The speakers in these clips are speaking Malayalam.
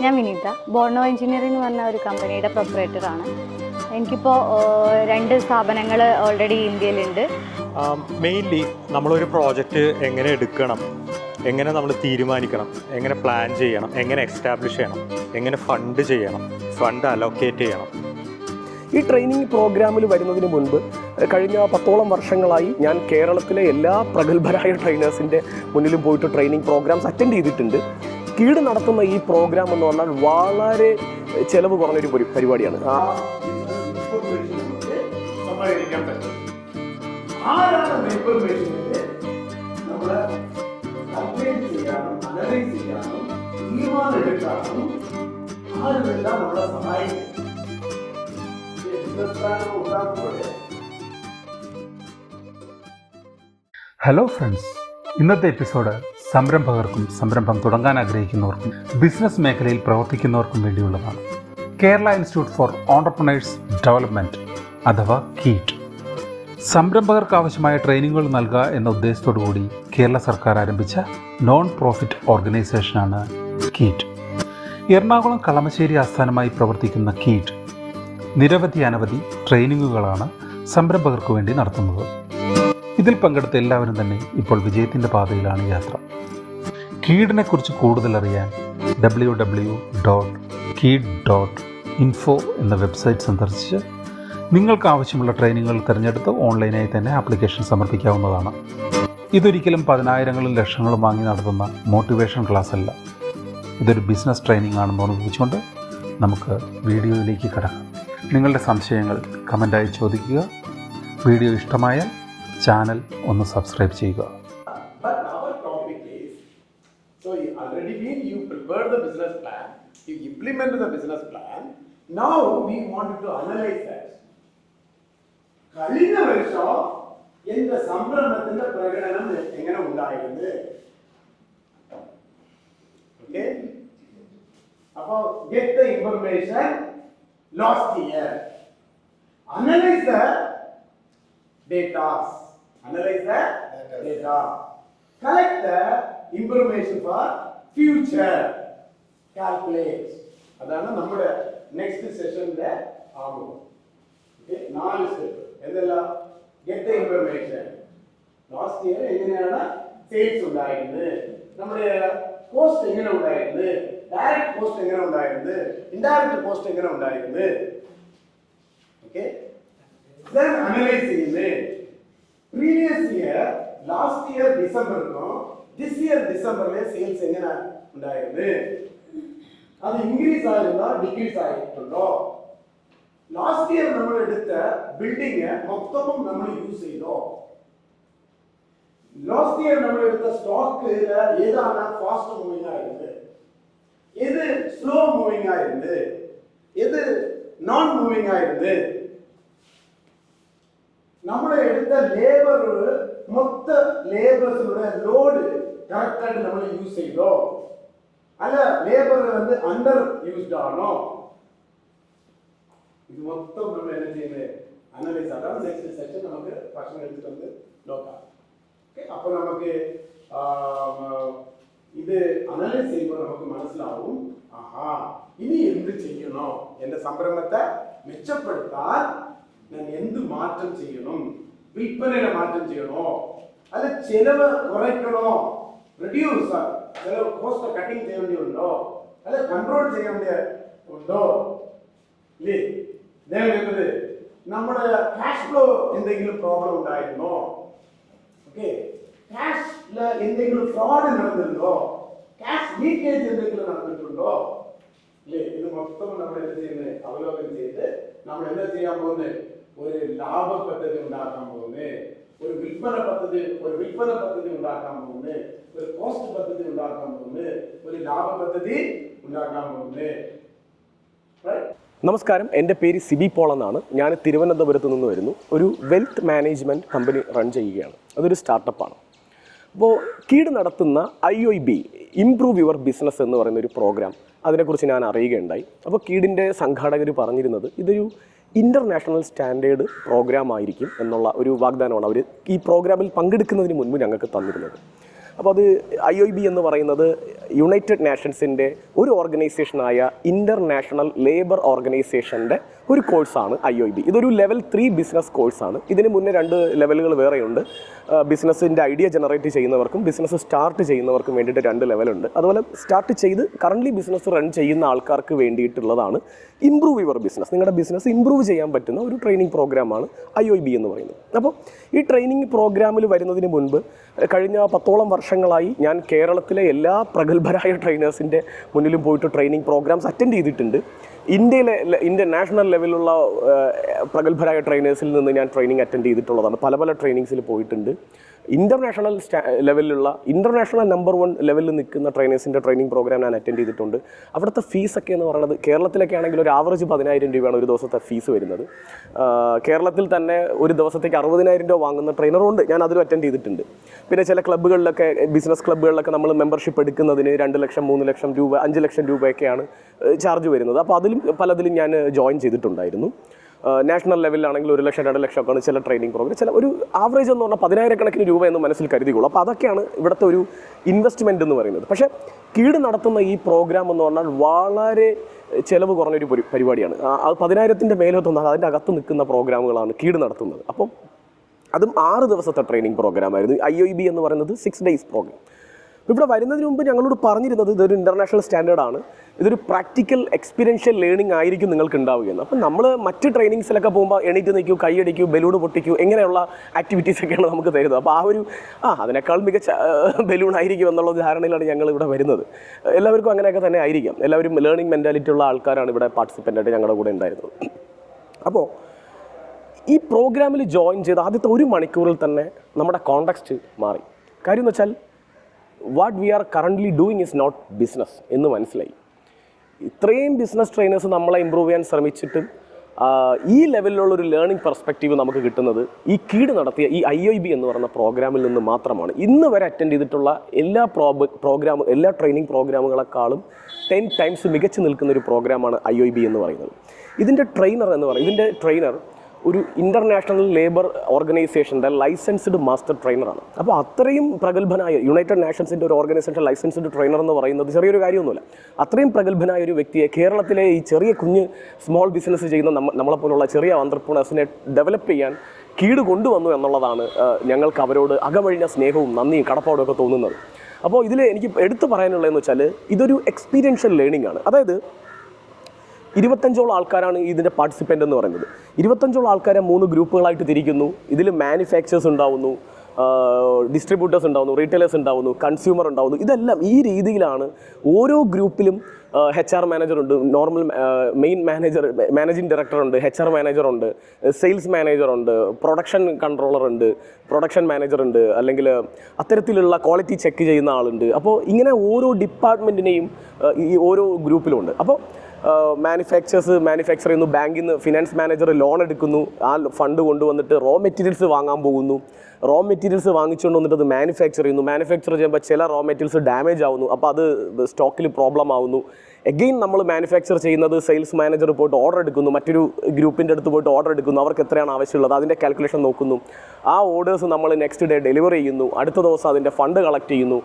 ഞാൻ വിനീത. ബോർണോ എഞ്ചിനീയറിംഗ് എന്ന് പറഞ്ഞ ഒരു കമ്പനിയുടെ പ്രൊപ്പറേറ്ററാണ്. എനിക്കിപ്പോൾ 2 സ്ഥാപനങ്ങൾ ഓൾറെഡി ഇന്ത്യയിലുണ്ട്. മെയിൻലി നമ്മളൊരു പ്രോജക്റ്റ് എങ്ങനെ എടുക്കണം, എങ്ങനെ നമ്മൾ തീരുമാനിക്കണം, എങ്ങനെ പ്ലാൻ ചെയ്യണം, എങ്ങനെ എസ്റ്റാബ്ലിഷ് ചെയ്യണം, എങ്ങനെ ഫണ്ട് ചെയ്യണം, ഫണ്ട് അലോക്കേറ്റ് ചെയ്യണം. ഈ ട്രെയിനിങ് പ്രോഗ്രാമിൽ വരുന്നതിന് മുൻപ് കഴിഞ്ഞ 10ഓളം വർഷങ്ങളായി ഞാൻ കേരളത്തിലെ എല്ലാ പ്രഗത്ഭരായ ട്രെയിനേഴ്സിൻ്റെ മുന്നിലും പോയിട്ട് ട്രെയിനിങ് പ്രോഗ്രാംസ് അറ്റൻഡ് ചെയ്തിട്ടുണ്ട്. കീട് നടത്തുന്ന ഈ പ്രോഗ്രാം എന്ന് പറഞ്ഞാൽ വളരെ ചിലവ് കുറഞ്ഞൊരു പരിപാടിയാണ്. ഹലോ ഫ്രണ്ട്സ്, ഇന്നത്തെ എപ്പിസോഡ് സംരംഭകർക്കും സംരംഭം തുടങ്ങാൻ ആഗ്രഹിക്കുന്നവർക്കും ബിസിനസ് മേഖലയിൽ പ്രവർത്തിക്കുന്നവർക്കും വേണ്ടിയുള്ളതാണ്. Kerala institute four entrepreneurs development അഥവാ കീറ്റ് സംരംഭകർക്ക് ആവശ്യമായ ട്രെയിനിങ്ങുകൾ നൽകുക എന്ന ഉദ്ദേശത്തോടു കൂടി കേരള സർക്കാർ ആരംഭിച്ച നോൺ പ്രോഫിറ്റ് ഓർഗനൈസേഷനാണ് കീറ്റ്. എറണാകുളം കളമശ്ശേരി ആസ്ഥാനമായി പ്രവർത്തിക്കുന്ന കീറ്റ് അനവധി ട്രെയിനിങ്ങുകളാണ് സംരംഭകർക്ക് വേണ്ടി നടത്തുന്നത്. ഇതിൽ പങ്കെടുത്ത എല്ലാവരും തന്നെ ഇപ്പോൾ വിജയത്തിൻ്റെ പാതയിലാണ് യാത്ര. കീഡിനെക്കുറിച്ച് കൂടുതൽ അറിയാൻ www.keed.info എന്ന വെബ്സൈറ്റ് സന്ദർശിച്ച് നിങ്ങൾക്ക് ആവശ്യമുള്ള ട്രെയിനിങ്ങുകൾ തിരഞ്ഞെടുത്ത് ഓൺലൈനായി തന്നെ ആപ്ലിക്കേഷൻ സമർപ്പിക്കാവുന്നതാണ്. ഇതൊരിക്കലും 10,000-ങ്ങളും ലക്ഷങ്ങളും വാങ്ങി നടത്തുന്ന മോട്ടിവേഷൻ ക്ലാസ് അല്ല. ഇതൊരു ബിസിനസ് ട്രെയിനിങ് ആണെന്ന് ഓർമ്മിപ്പിച്ചുകൊണ്ട് നമുക്ക് വീഡിയോയിലേക്ക് കടക്കാം. നിങ്ങളുടെ സംശയങ്ങൾ കമൻ്റായി ചോദിക്കുക. വീഡിയോ ഇഷ്ടമായാൽ ചാനൽ ഒന്ന് സബ്സ്ക്രൈബ് ചെയ്യുക. So already you prepared the business plan, you implemented the business plan. Now we wanted to analyze that. കഴിഞ്ഞ വർഷം എന്റെ സംരംഭത്തിന്റെ പ്രകടനം എങ്ങനെ ഉണ്ടായിരുന്നു? ഓക്കെ, അപ്പൊ get the information last year, analyze the data, collect the information for future, calculate. അതാണ് നമ്മുടെ നെക്സ്റ്റ് സെഷന്റെ ആകും. Okay, 4 step. എന്തെല്ലാം? Get the information. Last year എങ്ങനെയാണ് സെയിൽസ് ഉണ്ടായിരുന്നത്, നമ്മുടെ കോസ്റ്റ് എങ്ങനെ ഉണ്ടായിരുന്നത്, ഡയറക്റ്റ് കോസ്റ്റ് എങ്ങനെ ഉണ്ടായിരുന്നത്, ഇൻഡയറക്റ്റ് കോസ്റ്റ് എങ്ങനെ ഉണ്ടായിരുന്നത്. ഓക്കെ, then അനലൈസ് ചെയ്യുന്നത് പ്രീവിയസ് ഇയർ, ലാസ്റ്റ് ഇയർ ഡിസംബറിനോ ദിസ് ഇയർ ഡിസംബറിലെ സെയിൽസ് എങ്ങനെ ഉണ്ടായിരുന്നു, അത് ഇൻക്രീസ് ആയിരുന്നോ ഡിക്രീസ് ആയിട്ടുണ്ടോ, ലാസ്റ്റ് ഇയർ നമ്മൾ എടുത്ത ബിൽഡിംഗ് മൊത്തവും നമ്മൾ യൂസ് ചെയ്തോ, ലാസ്റ്റ് ഇയർ നമ്മൾ എടുത്ത സ്റ്റോക്ക് ഏതാണ് ഫാസ്റ്റ് മൂവിംഗ് ആയിരുന്നത്, ഏത് സ്ലോ മൂവിംഗ് ആയിരുന്നത്, ഏത് നോൺ മൂവിംഗ് ആയിരുന്നത്, നമ്മൾ എടുത്ത ലേബർ മൊത്ത ലേബേഴ്സിന്റെ ലോഡ് കറക്റ്റ് ആയിട്ട് നമ്മൾ യൂസ് ചെയ്തോ, അല്ല ലേബർ അണ്ടർ യൂസ്ഡ് ആണോ, ഇത് മൊത്തം നമ്മൾ என்ன ചെയ്യുന്നത് അനലൈസ് ആക്കാം. നെക്സ്റ്റ് സെഷൻ നമുക്ക് ഭക്ഷണം എടുത്തിട്ട് നോക്കാം. ഓക്കെ, അപ്പോൾ നമുക്ക് ഇത് അനലൈസ് ചെയ്യുമ്പോൾ നമുക്ക് മനസ്സിലാവും, ആഹാ ഇനി എന്ത് ചെയ്യണോ, എന്റെ സംരംഭത്തെ മെച്ചപ്പെടുത്താൻ ഞാൻ എന്ത് മാറ്റം ചെയ്യണം, വിൽപ്പനയിലെ മാറ്റം ചെയ്യണോ, അല്ല ചെലവ് കുറയ്ക്കണോ, റെഡ്യൂസ് ചെലവ് കോസ്റ്റ് കട്ടിങ് ചെയ്യേണ്ടിയുണ്ടോ, അല്ല കൺട്രോൾ ചെയ്യേണ്ടതുണ്ടോ ഇല്ലേ. ഇതേപോലെ നമ്മുടെ ക്യാഷ് ഫ്ലോ എന്തെങ്കിലും പ്രോബ്ലം ഉണ്ടായിരുന്നോ, ഓക്കെ, ക്യാഷില് എന്തെങ്കിലും ഫ്രോഡ് നടന്നിട്ടുണ്ടോ, ക്യാഷ് ലീക്കേജ് എന്തെങ്കിലും നടന്നിട്ടുണ്ടോ ഇല്ലേ. ഇത് മൊത്തം നമ്മൾ എന്ത് ചെയ്യുന്നത് അവലോകനം ചെയ്ത് നമ്മൾ എന്താ ചെയ്യാൻ പോകുന്നത്, ഒരു ലാഭ പദ്ധതി ഉണ്ടാക്കാൻ പോകുന്നത്, ഒരു വിൽപ്പന പദ്ധതി ഉണ്ടാക്കാൻ പോകുന്നത്, ഒരു കോസ്റ്റ് പദ്ധതി ഉണ്ടാക്കാൻ പോകുന്നത്, ഒരു ലാഭ പദ്ധതി ഉണ്ടാക്കാൻ പോകുന്നത്. നമസ്കാരം, എൻ്റെ പേര് സിബി പോൾ എന്നാണ്. ഞാൻ തിരുവനന്തപുരത്ത് നിന്ന് വരുന്നു. ഒരു വെൽത്ത് മാനേജ്മെൻറ്റ് കമ്പനി റൺ ചെയ്യുകയാണ്. അതൊരു സ്റ്റാർട്ടപ്പാണ്. അപ്പോൾ കീട് നടത്തുന്ന IOB ഇംപ്രൂവ് യുവർ ബിസിനസ് എന്ന് പറയുന്ന ഒരു പ്രോഗ്രാം, അതിനെക്കുറിച്ച് ഞാൻ അറിയുകയുണ്ടായി. അപ്പോൾ കീടിൻ്റെ സംഘാടകർ പറഞ്ഞിരുന്നത് ഇതൊരു ഇൻ്റർനാഷണൽ സ്റ്റാൻഡേർഡ് പ്രോഗ്രാം ആയിരിക്കും എന്നുള്ള ഒരു വാഗ്ദാനമാണ് അവർ ഈ പ്രോഗ്രാമിൽ പങ്കെടുക്കുന്നതിന് മുൻപ് ഞങ്ങൾക്ക് തന്നിരുന്നത്. അപ്പോൾ അത് IOB എന്ന് പറയുന്നത് യുണൈറ്റഡ് നേഷൻസിൻ്റെ ഒരു ഓർഗനൈസേഷനായ ഇൻ്റർനാഷണൽ ലേബർ ഓർഗനൈസേഷൻ്റെ ഒരു കോഴ്സാണ് IOB. ഇതൊരു ലെവൽ 3 ബിസിനസ് കോഴ്സാണ്. ഇതിന് മുന്നേ 2 ലെവലുകൾ വേറെയുണ്ട്. ബിസിനസ്സിൻ്റെ ഐഡിയ ജനറേറ്റ് ചെയ്യുന്നവർക്കും ബിസിനസ് സ്റ്റാർട്ട് ചെയ്യുന്നവർക്കും വേണ്ടിയിട്ട് 2 ലെവലുണ്ട്. അതുപോലെ സ്റ്റാർട്ട് ചെയ്ത് കറൻ്റ്ലി ബിസിനസ് റൺ ചെയ്യുന്ന ആൾക്കാർക്ക് വേണ്ടിയിട്ടുള്ളതാണ് ഇംപ്രൂവ് യുവർ ബിസിനസ്. നിങ്ങളുടെ ബിസിനസ് ഇംപ്രൂവ് ചെയ്യാൻ പറ്റുന്ന ഒരു ട്രെയിനിങ് പ്രോഗ്രാമാണ് IOB എന്ന് പറയുന്നത്. അപ്പോൾ ഈ ട്രെയിനിങ് പ്രോഗ്രാമിൽ വരുന്നതിന് മുൻപ് കഴിഞ്ഞ 10ഓളം വർഷങ്ങളായി ഞാൻ കേരളത്തിലെ എല്ലാ പ്രഗത്ഭരായ ട്രെയിനേഴ്സിൻ്റെ മുന്നിലും പോയിട്ട് ട്രെയിനിങ് പ്രോഗ്രാംസ് അറ്റൻഡ് ചെയ്തിട്ടുണ്ട്. ഇന്ത്യൻ നാഷണൽ ലെവലിലുള്ള പ്രഗത്ഭരായ ട്രെയിനേഴ്സിൽ നിന്ന് ഞാൻ ട്രെയിനിങ് അറ്റൻഡ് ചെയ്തിട്ടുള്ളതാണ്. പല ട്രെയിനിങ്സിൽ പോയിട്ടുണ്ട്. ഇൻ്റർനാഷണൽ ലെവലിലുള്ള ഇൻ്റർനാഷണൽ നമ്പർ 1 ലെവലിൽ നിൽക്കുന്ന ട്രെയിനേഴ്സിൻ്റെ ട്രെയിനിങ് പ്രോഗ്രാം ഞാൻ അറ്റൻഡ് ചെയ്തിട്ടുണ്ട്. അവിടുത്തെ ഫീസൊക്കെ എന്ന് പറയുന്നത് കേരളത്തിലൊക്കെ ആണെങ്കിൽ ഒരു ആവറേജ് 10,000 രൂപയാണ് ഒരു ദിവസത്തെ ഫീസ് വരുന്നത്. കേരളത്തിൽ തന്നെ ഒരു ദിവസത്തേക്ക് 60,000 രൂപ വാങ്ങുന്ന ട്രെയിനറുണ്ട്. ഞാൻ അതിലും അറ്റൻഡ് ചെയ്തിട്ടുണ്ട്. പിന്നെ ചില ക്ലബ്ബുകളിലൊക്കെ ബിസിനസ് ക്ലബ്ബുകളിലൊക്കെ നമ്മൾ മെമ്പർഷിപ്പ് എടുക്കുന്നതിന് 2 ലക്ഷം 3 ലക്ഷം രൂപ 5 ലക്ഷം രൂപയൊക്കെയാണ് ചാർജ് വരുന്നത്. അപ്പോൾ പലതിലും ഞാൻ ജോയിൻ ചെയ്തിട്ടുണ്ടായിരുന്നു. നാഷണൽ ലെവലിലാണെങ്കിൽ 1 ലക്ഷം 2 ലക്ഷമൊക്കെയാണ് ചില ട്രെയിനിങ് പ്രോഗ്രാം. ചില ഒരു ആവറേജ് എന്ന് പറഞ്ഞാൽ 10,000 കണക്കിന് രൂപ എന്ന് മനസ്സിൽ കരുതിക്കോളൂ. അപ്പോൾ അതൊക്കെയാണ് ഇവിടുത്തെ ഒരു ഇൻവെസ്റ്റ്മെൻറ്റ് എന്ന് പറയുന്നത്. പക്ഷേ കീട് നടത്തുന്ന ഈ പ്രോഗ്രാം എന്ന് പറഞ്ഞാൽ വളരെ ചിലവ് കുറഞ്ഞൊരു പരിപാടിയാണ്. അത് 10,000-ൻ്റെ മേലോട്ടൊന്നും അതിൻ്റെ അകത്ത് നിൽക്കുന്ന പ്രോഗ്രാമുകളാണ് കീട് നടത്തുന്നത്. അപ്പം അതും 6 ദിവസത്തെ ട്രെയിനിങ് പ്രോഗ്രാമായിരുന്നു. IOB എന്ന് പറയുന്നത് 6 ഡേയ്സ് പ്രോഗ്രാം. ഇവിടെ വരുന്നതിന് മുമ്പ് ഞങ്ങളോട് പറഞ്ഞിരുന്നത് ഇതൊരു ഇൻ്റർനാഷണൽ സ്റ്റാൻഡേർഡാണ്, ഇതൊരു പ്രാക്ടിക്കൽ എക്സ്പീരിയൻഷ്യൽ ലേണിംഗ് ആയിരിക്കും നിങ്ങൾക്ക് ഉണ്ടാവുകയെന്ന്. അപ്പം നമ്മൾ മറ്റ് ട്രെയിനിങ്സിലൊക്കെ പോകുമ്പോൾ എണീറ്റ് നിൽക്കൂ, കൈയടിക്കൂ, ബലൂൺ പൊട്ടിക്കൂ, എങ്ങനെയുള്ള ആക്ടിവിറ്റീസൊക്കെയാണ് നമുക്ക് തരുന്നത്. അപ്പോൾ അതിനേക്കാൾ മികച്ച ബലൂൺ ആയിരിക്കും എന്നുള്ള ധാരണയിലാണ് ഞങ്ങൾ ഇവിടെ വരുന്നത്. എല്ലാവർക്കും അങ്ങനെയൊക്കെ തന്നെ ആയിരിക്കാം. എല്ലാവരും ലേണിംഗ് മെൻറ്റാലിറ്റി ഉള്ള ആൾക്കാരാണ് ഇവിടെ പാർട്ടിസിപ്പൻ്റായിട്ട് ഞങ്ങളുടെ കൂടെ ഉണ്ടായിരുന്നത്. അപ്പോൾ ഈ പ്രോഗ്രാമിൽ ജോയിൻ ചെയ്ത് ആദ്യത്തെ 1 മണിക്കൂറിൽ തന്നെ നമ്മുടെ കോണ്ടെക്സ്റ്റ് മാറി. കാര്യം എന്ന് വെച്ചാൽ what we are currently doing is not business എന്ന് മനസ്സിലായി. ഇത്രയും ബിസിനസ് ട്രെയിനേഴ്സ് നമ്മളെ ഇമ്പ്രൂവ് ചെയ്യാൻ ശ്രമിച്ചിട്ടും ഈ ലെവലിലുള്ളൊരു ലേണിംഗ് പെർസ്പെക്റ്റീവ് നമുക്ക് കിട്ടുന്നത് ഈ കീട് നടത്തിയ ഈ IOB എന്ന് പറയുന്ന പ്രോഗ്രാമിൽ നിന്ന് മാത്രമാണ്. ഇന്ന് വരെ അറ്റൻഡ് ചെയ്തിട്ടുള്ള എല്ലാ ട്രെയിനിങ് പ്രോഗ്രാമുകളെക്കാളും 10 ടൈംസ് മികച്ചു നിൽക്കുന്ന ഒരു പ്രോഗ്രാമാണ് IOB എന്ന് പറയുന്നത്. ഇതിൻ്റെ ട്രെയിനർ ഒരു ഇൻ്റർനാഷണൽ ലേബർ ഓർഗനൈസേഷൻ്റെ ലൈസൻസ്ഡ് മാസ്റ്റർ ട്രെയിനറാണ്. അപ്പോൾ അത്രയും പ്രഗത്ഭനായ യുണൈറ്റഡ് നേഷൻസിൻ്റെ ഒരു ഓർഗനൈസേഷൻ ലൈസൻസ്ഡ് ട്രെയിനർ എന്ന് പറയുന്നത് ചെറിയൊരു കാര്യമൊന്നുമില്ല. അത്രയും പ്രഗത്ഭനായ ഒരു വ്യക്തിയെ കേരളത്തിലെ ഈ ചെറിയ കുഞ്ഞ് സ്മോൾ ബിസിനസ് ചെയ്യുന്ന നമ്മളെപ്പോലുള്ള ചെറിയ എൻ്റർപ്രണേഴ്സിനെ ഡെവലപ്പ് ചെയ്യാൻ കീട് കൊണ്ടുവന്നു എന്നുള്ളതാണ് ഞങ്ങൾക്ക് അവരോട് അകമഴിഞ്ഞ സ്നേഹവും നന്ദിയും കടപ്പാടും ഒക്കെ തോന്നുന്നത്. അപ്പോൾ ഇതിൽ എനിക്ക് എടുത്തു പറയാനുള്ളതെന്ന് വെച്ചാൽ ഇതൊരു എക്സ്പീരിയൻഷ്യൽ ലേണിംഗ് ആണ്. അതായത് 25ഓളം ആൾക്കാരാണ് ഇതിൻ്റെ പാർട്ടിസിപ്പൻ്റ് എന്ന് പറയുന്നത്. 25ഓളം ആൾക്കാരെ 3 ഗ്രൂപ്പുകളായിട്ട് തിരിക്കുന്നു. ഇതിൽ മാനുഫാക്ചേഴ്സ് ഉണ്ടാവുന്നു, ഡിസ്ട്രിബ്യൂട്ടേഴ്സ് ഉണ്ടാവുന്നു, റീറ്റെയിലേഴ്സ് ഉണ്ടാവുന്നു, കൺസ്യൂമർ ഉണ്ടാവുന്നു. ഇതെല്ലാം ഈ രീതിയിലാണ്. ഓരോ ഗ്രൂപ്പിലും HR മാനേജറുണ്ട്, നോർമൽ മാനേജിംഗ് ഡയറക്ടറുണ്ട്, HR മാനേജറുണ്ട്, സെയിൽസ് മാനേജറുണ്ട്, പ്രൊഡക്ഷൻ കൺട്രോളറുണ്ട്, പ്രൊഡക്ഷൻ മാനേജറുണ്ട്, അല്ലെങ്കിൽ അത്തരത്തിലുള്ള ക്വാളിറ്റി ചെക്ക് ചെയ്യുന്ന ആളുണ്ട്. അപ്പോൾ ഇങ്ങനെ ഓരോ ഡിപ്പാർട്ട്മെൻറ്റിനെയും ഈ ഓരോ ഗ്രൂപ്പിലുണ്ട്. അപ്പോൾ മാനുഫാക്ചർ ചെയ്യുന്നു, ബാങ്കിൽ നിന്ന് ഫിനാൻസ് മാനേജർ ലോൺ എടുക്കുന്നു, ആ ഫണ്ട് കൊണ്ടുവന്നിട്ട് റോ മെറ്റീരിയൽസ് വാങ്ങാൻ പോകുന്നു. റോ മെറ്റീരിയൽസ് വാങ്ങിച്ചുകൊണ്ട് വന്നിട്ട് അത് മാനുഫാക്ചർ ചെയ്യുമ്പോൾ ചില റോ മെറ്റീരിയൽസ് ഡാമേജ് ആവുന്നു. അപ്പോൾ അത് സ്റ്റോക്കിൽ പ്രോബ്ലം ആവുന്നു. എഗെയിൻ നമ്മൾ മാനുഫാക്ചർ ചെയ്യുന്നത് സെയിൽസ് മാനേജർ പോയിട്ട് ഓർഡർ എടുക്കുന്നു, മറ്റൊരു ഗ്രൂപ്പിൻ്റെ അടുത്ത് പോയിട്ട് ഓർഡർ എടുക്കുന്നു, അവർക്ക് എത്രയാണ് ആവശ്യമുള്ളത് അതിൻ്റെ കാൽക്കുലേഷൻ നോക്കുന്നു. ആ ഓർഡേഴ്സ് നമ്മൾ നെക്സ്റ്റ് ഡേ ഡെലിവറി ചെയ്യുന്നു, അടുത്ത ദിവസം അതിൻ്റെ ഫണ്ട് കളക്ട് ചെയ്യുന്നു,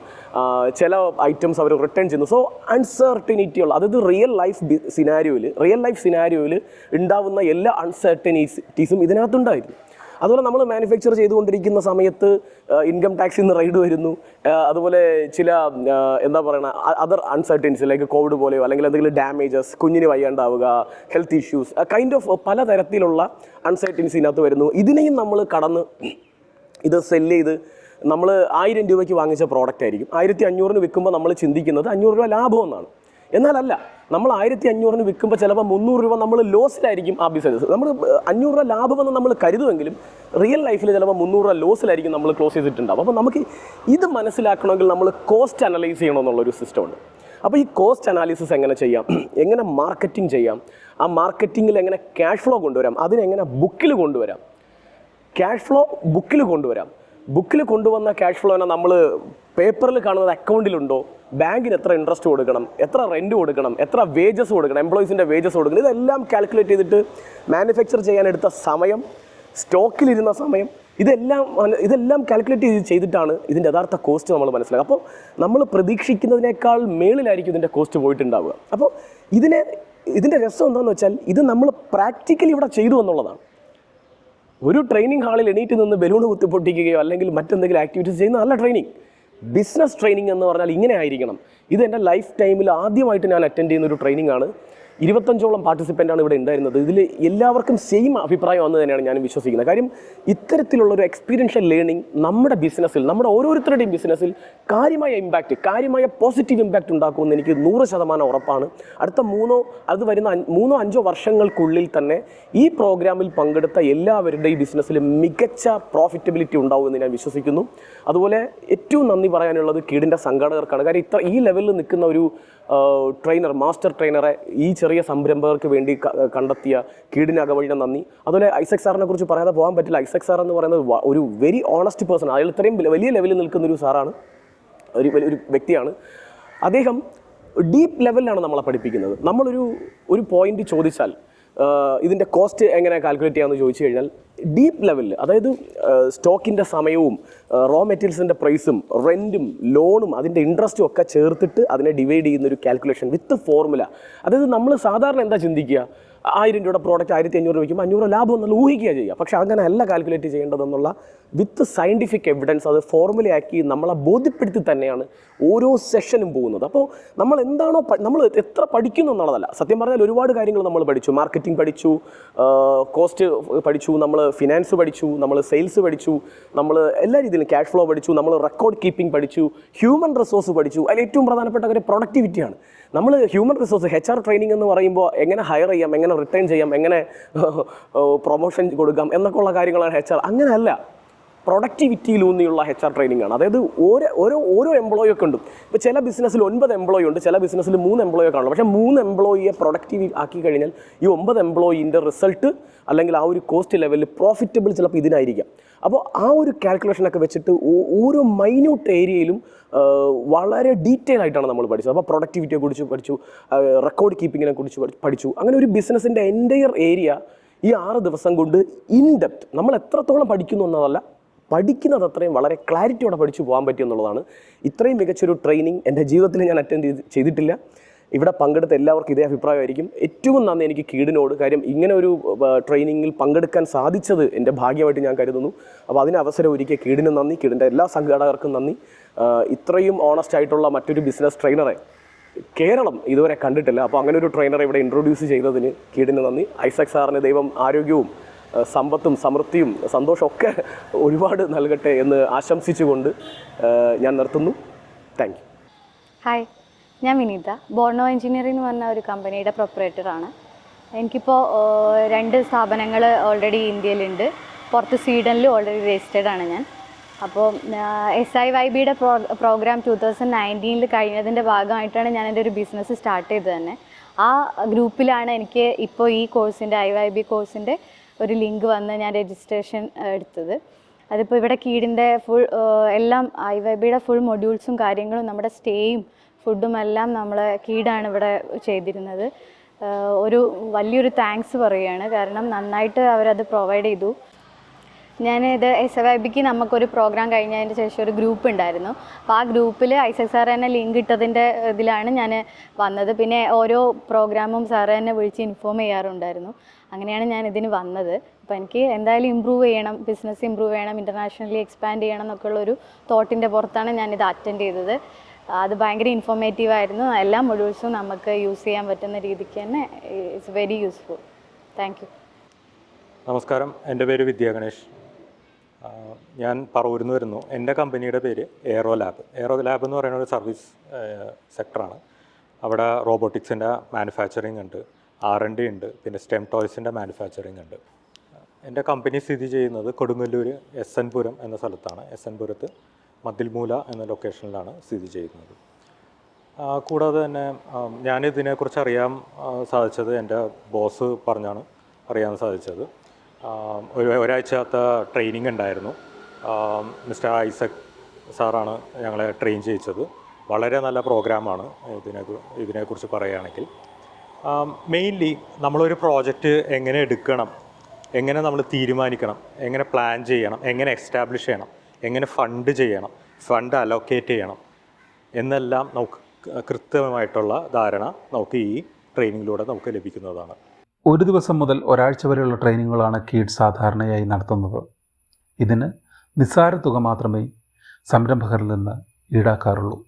ചില ഐറ്റംസ് അവർ റിട്ടേൺ ചെയ്യുന്നു. സോ അൺസർട്ടനിറ്റി ഉള്ള, അതായത് റിയൽ ലൈഫ് സിനാരിയോയിൽ ഉണ്ടാവുന്ന എല്ലാ അൺസർട്ടനിറ്റീസും ഇതിനകത്തുണ്ടായിരുന്നു. അതുപോലെ നമ്മൾ മാനുഫാക്ചർ ചെയ്തുകൊണ്ടിരിക്കുന്ന സമയത്ത് ഇൻകം ടാക്സിൽ നിന്ന് റൈഡ് വരുന്നു, അതുപോലെ ചില എന്താ പറയുക അതർ അൺസർട്ടനിറ്റീസ് ലൈക്ക് കോവിഡ് പോലെയോ അല്ലെങ്കിൽ എന്തെങ്കിലും ഡാമേജസ്, കുഞ്ഞിന് വയ്യാണ്ടാവുക, ഹെൽത്ത് ഇഷ്യൂസ്, കൈൻഡ് ഓഫ് പലതരത്തിലുള്ള അൺസർട്ടനിറ്റീസ് ഇതിനകത്ത് വരുന്നു. ഇതിനെയും നമ്മൾ കടന്ന് ഇത് സെല്ല് ചെയ്ത് നമ്മൾ 1000 രൂപയ്ക്ക് വാങ്ങിച്ച പ്രോഡക്റ്റ് ആയിരിക്കും 1500-ന് വിൽക്കുമ്പോൾ നമ്മൾ ചിന്തിക്കുന്നത് 500 രൂപ ലാഭം എന്നാണ്. എന്നാലല്ല, നമ്മൾ 1500-ന് വിൽക്കുമ്പോൾ ചിലപ്പോൾ 300 രൂപ നമ്മൾ ലോസിലായിരിക്കും ആ ബിസിനസ്. നമ്മൾ 500 രൂപ ലാഭമെന്ന് നമ്മൾ കരുതുമെങ്കിലും റിയൽ ലൈഫിൽ ചിലപ്പോൾ 300 രൂപ ലോസിലായിരിക്കും നമ്മൾ ക്ലോസ് ചെയ്തിട്ടുണ്ടാവും. അപ്പോൾ നമുക്ക് ഇത് മനസ്സിലാക്കണമെങ്കിൽ നമ്മൾ കോസ്റ്റ് അനലൈസ് ചെയ്യണമെന്നുള്ളൊരു സിസ്റ്റം ഉണ്ട്. അപ്പോൾ ഈ കോസ്റ്റ് അനാലിസിസ് എങ്ങനെ ചെയ്യാം, എങ്ങനെ മാർക്കറ്റിംഗ് ചെയ്യാം, ആ മാർക്കറ്റിങ്ങിൽ എങ്ങനെ ക്യാഷ് ഫ്ലോ കൊണ്ടുവരാം, അതിനെങ്ങനെ ബുക്കിൽ കൊണ്ടുവരാം, ക്യാഷ് ഫ്ലോ ബുക്കിൽ കൊണ്ടുവരാം. ബുക്കിൽ കൊണ്ടുവന്ന ക്യാഷ് ഫ്ലോനെ നമ്മൾ പേപ്പറിൽ കാണുന്നത് അക്കൗണ്ടിലുണ്ടോ, ബാങ്കിന് എത്ര ഇൻട്രസ്റ്റ് കൊടുക്കണം, എത്ര റെൻറ്റ് കൊടുക്കണം, എത്ര വേജസ് കൊടുക്കണം, എംപ്ലോയീസിൻ്റെ വേജസ് കൊടുക്കണം, ഇതെല്ലാം കാൽക്കുലേറ്റ് ചെയ്തിട്ട് മാനുഫാക്ചർ ചെയ്യാനെടുത്ത സമയം, സ്റ്റോക്കിലിരുന്ന സമയം, ഇതെല്ലാം കാൽക്കുലേറ്റ് ചെയ്തിട്ടാണ് ഇതിൻ്റെ യഥാർത്ഥ കോസ്റ്റ് നമ്മൾ മനസ്സിലാക്കുക. അപ്പോൾ നമ്മൾ പ്രതീക്ഷിക്കുന്നതിനേക്കാൾ മേളിലായിരിക്കും ഇതിൻ്റെ കോസ്റ്റ് പോയിട്ടുണ്ടാവുക. അപ്പോൾ ഇതിൻ്റെ രസം എന്താണെന്ന് വെച്ചാൽ ഇത് നമ്മൾ പ്രാക്ടിക്കലി ഇവിടെ ചെയ്തു എന്നുള്ളതാണ്. ഒരു ട്രെയിനിങ് ഹാളിൽ എണീറ്റ് നിന്ന് ബലൂൺ കുത്തിപ്പൊട്ടിക്കുകയോ അല്ലെങ്കിൽ മറ്റെന്തെങ്കിലും ആക്ടിവിറ്റീസ് ചെയ്യുന്ന നല്ല ട്രെയിനിങ്. ബിസിനസ് ട്രെയിനിങ് എന്ന് പറഞ്ഞാൽ ഇങ്ങനെ ആയിരിക്കണം. ഇത് എൻ്റെ ലൈഫ് ടൈമിൽ ആദ്യമായിട്ട് ഞാൻ അറ്റൻഡ് ചെയ്യുന്ന ഒരു ട്രെയിനിങ് ആണ്. 25ഓളം പാർട്ടിസിപ്പൻ്റാണ് ഇവിടെ ഉണ്ടായിരുന്നത്. ഇതിൽ എല്ലാവർക്കും സെയിം അഭിപ്രായം വന്നു തന്നെയാണ് ഞാൻ വിശ്വസിക്കുന്നത്. കാര്യം ഇത്തരത്തിലുള്ളൊരു എക്സ്പീരിയൻഷ്യൽ ലേണിംഗ് നമ്മുടെ ബിസിനസ്സിൽ, നമ്മുടെ ഓരോരുത്തരുടെയും ബിസിനസ്സിൽ കാര്യമായ പോസിറ്റീവ് ഇമ്പാക്റ്റ് ഉണ്ടാക്കുമെന്ന് എനിക്ക് 100% ഉറപ്പാണ്. അടുത്ത 3-5 വർഷങ്ങൾക്കുള്ളിൽ തന്നെ ഈ പ്രോഗ്രാമിൽ പങ്കെടുത്ത എല്ലാവരുടെയും ബിസിനസ്സിൽ മികച്ച പ്രോഫിറ്റബിലിറ്റി ഉണ്ടാവുമെന്ന് ഞാൻ വിശ്വസിക്കുന്നു. അതുപോലെ ഏറ്റവും നന്ദി പറയാനുള്ളത് കീടിൻ്റെ സംഘാടകർക്കാണ്. കാര്യം ഈ ലെവലിൽ നിൽക്കുന്ന ഒരു മാസ്റ്റർ ട്രെയിനറെ ഈ ചെറിയ സംരംഭകർക്ക് വേണ്ടി കണ്ടെത്തിയ കീടിന് അകവഴിഞ്ഞ നന്ദി. അതുപോലെ ഐസക് സാറിനെ കുറിച്ച് പറയാതെ പോകാൻ പറ്റില്ല. ഐസക് സാർ എന്ന് പറയുന്നത് ഒരു വെരി ഓണസ്റ്റ് പേഴ്സൺ. അയാൾ ഇത്രയും വലിയ ലെവലിൽ നിൽക്കുന്ന ഒരു സാറാണ്, ഒരു വ്യക്തിയാണ്. അദ്ദേഹം ഡീപ്പ് ലെവലിലാണ് നമ്മളെ പഠിപ്പിക്കുന്നത്. നമ്മളൊരു പോയിന്റ് ചോദിച്ചാൽ ഇതിൻ്റെ കോസ്റ്റ് എങ്ങനെ കാൽക്കുലേറ്റ് ചെയ്യാമെന്ന് ചോദിച്ചു കഴിഞ്ഞാൽ ഡീപ്പ് ലെവലിൽ, അതായത് സ്റ്റോക്കിൻ്റെ സമയവും റോ മെറ്റീരിയൽസിൻ്റെ പ്രൈസും റെൻറ്റും ലോണും അതിൻ്റെ ഇൻട്രസ്റ്റും ഒക്കെ ചേർത്തിട്ട് അതിനെ ഡിവൈഡ് ചെയ്യുന്നൊരു കാൽക്കുലേഷൻ വിത്ത് ഫോർമുല. അതായത് നമ്മൾ സാധാരണ എന്താ ചിന്തിക്കുക, 1000 രൂപയുടെ പ്രോഡക്റ്റ് 1500 വയ്ക്കുമ്പോൾ 500 ലാഭം എന്നുള്ള ഊഹിക്കുക ചെയ്യുക. പക്ഷേ അങ്ങനെ അല്ല കാൽക്കുലേറ്റ് ചെയ്യേണ്ടതെന്നുള്ള വിത്ത് സയൻറ്റിഫിക് എവിഡൻസ് അത് ഫോർമുലയാക്കി നമ്മളെ ബോധ്യപ്പെടുത്തി തന്നെയാണ് ഓരോ സെഷനും പോകുന്നത്. അപ്പോൾ നമ്മൾ എന്താണോ നമ്മൾ എത്ര പഠിക്കുന്നു എന്നുള്ളതല്ല. സത്യം പറഞ്ഞാൽ ഒരുപാട് കാര്യങ്ങൾ നമ്മൾ പഠിച്ചു. മാർക്കറ്റിംഗ് പഠിച്ചു, കോസ്റ്റ് പഠിച്ചു, നമ്മൾ ഫിനാൻസ് പഠിച്ചു, നമ്മൾ സെയിൽസ് പഠിച്ചു, നമ്മൾ എല്ലാ രീതിയിലും ക്യാഷ് ഫ്ലോ പഠിച്ചു, നമ്മൾ റെക്കോർഡ് കീപ്പിംഗ് പഠിച്ചു, ഹ്യൂമൻ റിസോഴ്സ് പഠിച്ചു. അതിൽ ഏറ്റവും പ്രധാനപ്പെട്ട കാര്യം പ്രൊഡക്ടിവിറ്റിയാണ്. നമ്മൾ ഹ്യൂമൻ റിസോഴ്സ് HR ട്രെയിനിങ് എന്ന് പറയുമ്പോൾ എങ്ങനെ ഹയർ ചെയ്യാം, എങ്ങനെ റിട്ടേൺ ചെയ്യാം, എങ്ങനെ പ്രൊമോഷൻ കൊടുക്കാം എന്നൊക്കെയുള്ള കാര്യങ്ങളാണ് HR. അങ്ങനെയല്ല, പ്രൊഡക്ടിവിറ്റിയിലൂന്നിയുള്ള HR ട്രെയിനിങ് ആണ്. അതായത് ഓരോ എംപ്ലോയി ഒക്കെ ഉണ്ട്. ഇപ്പോൾ ചില ബിസിനസ്സിൽ 9 എംപ്ലോയി ഉണ്ട്, ചില ബിസിനസ്സിൽ 3 എംപ്ലോയി ഒക്കെ ഉള്ളൂ. പക്ഷേ 3 എംപ്ലോയിയെ പ്രൊഡക്റ്റീവ് ആക്കി കഴിഞ്ഞാൽ ഈ 9 എംപ്ലോയിൻ്റെ റിസൾട്ട് അല്ലെങ്കിൽ ആ ഒരു കോസ്റ്റ് ലെവലിൽ പ്രോഫിറ്റബിൾ ചിലപ്പോൾ ഇതിനായിരിക്കാം. അപ്പോൾ ആ ഒരു കാൽക്കുലേഷനൊക്കെ വെച്ചിട്ട് ഓരോ മൈന്യൂട്ട് ഏരിയയിലും വളരെ ഡീറ്റെയിൽ ആയിട്ടാണ് നമ്മൾ പഠിച്ചത്. അപ്പോൾ പ്രൊഡക്ടിവിറ്റിയെ കുറിച്ച് പഠിച്ചു, റെക്കോർഡ് കീപ്പിങ്ങിനെ കുറിച്ച് പഠിച്ചു. അങ്ങനെ ഒരു ബിസിനസ്സിൻ്റെ എൻ്റയർ ഏരിയ ഈ 6 ദിവസം കൊണ്ട് ഇൻ ഡെപ്ത് നമ്മൾ എത്രത്തോളം പഠിക്കുന്നു എന്നതല്ല, പഠിക്കുന്നത് അത്രയും വളരെ ക്ലാരിറ്റിയോടെ പഠിച്ചു പോകാൻ പറ്റിയെന്നുള്ളതാണ്. ഇത്രയും മികച്ചൊരു ട്രെയിനിങ് എൻ്റെ ജീവിതത്തിൽ ഞാൻ അറ്റൻഡ് ചെയ്തിട്ടില്ല. ഇവിടെ പങ്കെടുത്ത എല്ലാവർക്കും ഇതേ അഭിപ്രായമായിരിക്കും. ഏറ്റവും നന്ദി എനിക്ക് കീടിനോട്. കാര്യം ഇങ്ങനെ ഒരു ട്രെയിനിങ്ങിൽ പങ്കെടുക്കാൻ സാധിച്ചത് എൻ്റെ ഭാഗ്യമായിട്ട് ഞാൻ കരുതുന്നു. അപ്പോൾ അതിന് അവസരം ഒരുക്കിയ കീടിന് നന്ദി, കീടിൻ്റെ എല്ലാ സംഘാടകർക്കും നന്ദി. ഇത്രയും ഓണസ്റ്റ് ആയിട്ടുള്ള മറ്റൊരു ബിസിനസ് ട്രെയിനറെ കേരളം ഇതുവരെ കണ്ടിട്ടില്ല. അപ്പോൾ അങ്ങനെ ഒരു ട്രെയിനറെ ഇവിടെ ഇൻട്രൊഡ്യൂസ് ചെയ്തതിന് കീടിന് നന്ദി. ഐസക് സാറിന് ദൈവം ആരോഗ്യവും സമ്പത്തും സമൃദ്ധിയും സന്തോഷമൊക്കെ ഒരുപാട് നൽകട്ടെ എന്ന് ആശംസിച്ചുകൊണ്ട് ഞാൻ നിർത്തുന്നു. Thank you. ഹായ്, ഞാൻ വിനീത. ബോർണോ എഞ്ചിനീയറിംഗ് എന്ന് പറഞ്ഞ ഒരു കമ്പനിയുടെ പ്രൊപ്പറേറ്ററാണ്. എനിക്കിപ്പോൾ 2 സ്ഥാപനങ്ങൾ ഓൾറെഡി ഇന്ത്യയിലുണ്ട്. പുറത്ത് സ്വീഡനിൽ ഓൾറെഡി രജിസ്റ്റേർഡ് ആണ് ഞാൻ. അപ്പോൾ SIYBയുടെ പ്രോഗ്രാം 2019 കഴിഞ്ഞതിൻ്റെ ഭാഗമായിട്ടാണ് ഞാൻ എൻ്റെ ഒരു ബിസിനസ് സ്റ്റാർട്ട് ചെയ്തത് തന്നെ. ആ ഗ്രൂപ്പിലാണ് എനിക്ക് ഇപ്പോൾ ഈ കോഴ്സിൻ്റെ IYB കോഴ്സിൻ്റെ ഒരു ലിങ്ക് വന്ന് ഞാൻ രജിസ്ട്രേഷൻ എടുത്തത്. അതിപ്പോൾ ഇവിടെ കീടിൻ്റെ ഫുൾ എല്ലാം IYBയുടെ ഫുൾ മൊഡ്യൂൾസും കാര്യങ്ങളും നമ്മുടെ സ്റ്റേയും ഫുഡും എല്ലാം നമ്മൾ കീടാണ് ഇവിടെ ചെയ്തിരുന്നത്. വലിയൊരു താങ്ക്സ് പറയുകയാണ്. കാരണം നന്നായിട്ട് അവരത് പ്രൊവൈഡ് ചെയ്തു. ഞാനിത് SIYBക്ക് നമുക്കൊരു പ്രോഗ്രാം കഴിഞ്ഞതിന് ശേഷം ഒരു ഗ്രൂപ്പ് ഉണ്ടായിരുന്നു. അപ്പോൾ ആ ഗ്രൂപ്പിൽ ഐസക് സാർ തന്നെ ലിങ്ക് ഇട്ടതിൻ്റെ ഇതിലാണ് ഞാൻ വന്നത്. പിന്നെ ഓരോ പ്രോഗ്രാമും സാറ് തന്നെ വിളിച്ച് ഇൻഫോം ചെയ്യാറുണ്ടായിരുന്നു. അങ്ങനെയാണ് ഞാൻ ഇതിന് വന്നത്. അപ്പോൾ എനിക്ക് എന്തായാലും ഇമ്പ്രൂവ് ചെയ്യണം, ബിസിനസ് ഇമ്പ്രൂവ് ചെയ്യണം, ഇൻ്റർനാഷണലി എക്സ്പാൻഡ് ചെയ്യണം എന്നൊക്കെയുള്ളൊരു തോട്ടിൻ്റെ പുറത്താണ് ഞാനിത് അറ്റൻഡ് ചെയ്തത്. അത് ഭയങ്കര ഇൻഫോർമേറ്റീവ് ആയിരുന്നു. എല്ലാ മൊഡ്യൂൾസും നമുക്ക് യൂസ് ചെയ്യാൻ പറ്റുന്ന രീതിക്ക് തന്നെ it's very useful. Thank you. നമസ്കാരം, എൻ്റെ പേര് വിദ്യാ ഗണേഷ്. ഞാൻ പറവൂരിൽ നിന്ന് വരുന്നു. എൻ്റെ കമ്പനിയുടെ പേര് എയറോ ലാബ്. എയറോ ലാബ് എന്ന് പറയുന്ന ഒരു സർവീസ് സെക്ടറാണ്. അവിടെ റോബോട്ടിക്സിൻ്റെ മാനുഫാക്ചറിങ് ഉണ്ട്, R&D ഉണ്ട്, പിന്നെ സ്റ്റെം ടോയ്സിൻ്റെ മാനുഫാക്ചറിങ് ഉണ്ട്. എൻ്റെ കമ്പനി സ്ഥിതി ചെയ്യുന്നത് കൊടുങ്ങല്ലൂർ SN പുരം എന്ന സ്ഥലത്താണ്. SN പുരത്ത് മതിൽമൂല എന്ന ലൊക്കേഷനിലാണ് സ്ഥിതി ചെയ്യുന്നത്. കൂടാതെ തന്നെ ഞാനിതിനെക്കുറിച്ച് അറിയാൻ സാധിച്ചത് എൻ്റെ ബോസ് പറഞ്ഞാണ് അറിയാൻ സാധിച്ചത്. ഒരാഴ്ചത്തെ ട്രെയിനിങ് ഉണ്ടായിരുന്നു. മിസ്റ്റർ ഐസക് സാറാണ് ഞങ്ങളെ ട്രെയിൻ ചെയ്യിച്ചത്. വളരെ നല്ല പ്രോഗ്രാമാണ്. ഇതിനെക്കുറിച്ച് പറയുകയാണെങ്കിൽ മെയിൻലി നമ്മളൊരു പ്രോജക്റ്റ് എങ്ങനെ എടുക്കണം, എങ്ങനെ നമ്മൾ തീരുമാനിക്കണം, എങ്ങനെ പ്ലാൻ ചെയ്യണം, എങ്ങനെ എസ്റ്റാബ്ലിഷ് ചെയ്യണം, എങ്ങനെ ഫണ്ട് ചെയ്യണം, ഫണ്ട് അലോക്കേറ്റ് ചെയ്യണം എന്നെല്ലാം നമുക്ക് കൃത്യമായിട്ടുള്ള ധാരണ നമുക്ക് ഈ ട്രെയിനിങ്ങിലൂടെ നമുക്ക് ലഭിക്കുന്നതാണ്. ഒരു ദിവസം മുതൽ ഒരാഴ്ച വരെയുള്ള ട്രെയിനിങ്ങുകളാണ് കീഡ് സാധാരണയായി നടത്തുന്നത്. ഇതിന് നിസ്സാര തുക മാത്രമേ സംരംഭകരിൽ നിന്ന് ഈടാക്കാറുള്ളൂ.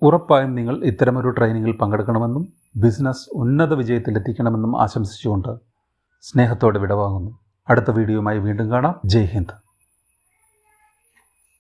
ഉറപ്പായും നിങ്ങൾ ഇത്തരമൊരു ട്രെയിനിങ്ങിൽ പങ്കെടുക്കണമെന്നും ബിസിനസ് ഉന്നത വിജയത്തിലെത്തിക്കണമെന്നും ആശംസിച്ചുകൊണ്ട് സ്നേഹത്തോടെ വിടവാങ്ങുന്നു. അടുത്ത വീഡിയോയുമായി വീണ്ടും കാണാം. ജയ് ഹിന്ദ്.